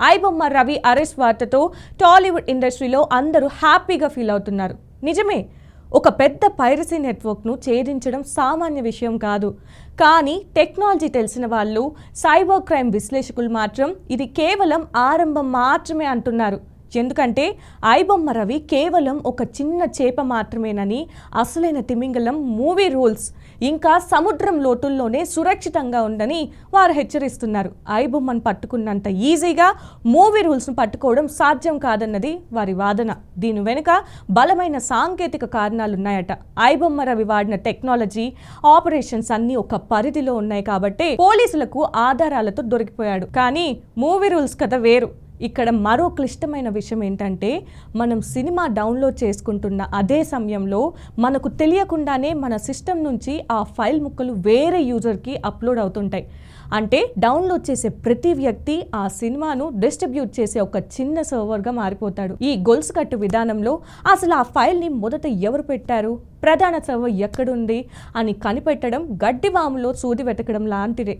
IBomma Ravi arrest వార్తతో Tollywood ఇండస్ట్రీలో అందరూ హ్యాపీగా ఫీల్ అవుతున్నారు. నిజమే, ఒక పెద్ద పైరసీ నెట్వర్క్ను ఛేదించడం సామాన్య విషయం కాదు. కానీ టెక్నాలజీ తెలిసిన వాళ్ళు, సైబర్ క్రైమ్ విశ్లేషకులు మాత్రం ఇది కేవలం ఆరంభం మాత్రమే అంటున్నారు. ఎందుకంటే ఐబొమ్మ రవి కేవలం ఒక చిన్న చేప మాత్రమేనని, అసలైన తిమింగలం మూవీ రూల్స్ ఇంకా సముద్రం లోతుల్లోనే సురక్షితంగా ఉందని వారు హెచ్చరిస్తున్నారు. ఐబొమ్మను పట్టుకున్నంత ఈజీగా మూవీ రూల్స్ను పట్టుకోవడం సాధ్యం కాదన్నది వారి వాదన. దీని వెనుక బలమైన సాంకేతిక కారణాలున్నాయట. ఐబొమ్మ రవి వాడిన టెక్నాలజీ, ఆపరేషన్స్ అన్నీ ఒక పరిధిలో ఉన్నాయి కాబట్టి పోలీసులకు ఆధారాలతో దొరికిపోయాడు. కానీ మూవీ రూల్స్ కథ వేరు. ఇక్కడ మరో క్లిష్టమైన విషయం ఏంటంటే, మనం సినిమా డౌన్లోడ్ చేసుకుంటున్న అదే సమయంలో మనకు తెలియకుండానే మన సిస్టమ్ నుంచి ఆ ఫైల్ ముక్కలు వేరే యూజర్కి అప్లోడ్ అవుతుంటాయి. అంటే డౌన్లోడ్ చేసే ప్రతి వ్యక్తి ఆ సినిమాను డిస్ట్రిబ్యూట్ చేసే ఒక చిన్న సర్వర్గా మారిపోతాడు. ఈ గొలుసు కట్టు విధానంలో అసలు ఆ ఫైల్ని మొదట ఎవరు పెట్టారు, ప్రధాన సర్వర్ ఎక్కడుంది అని కనిపెట్టడం గడ్డివాములో సూది వెతకడం లాంటిదే.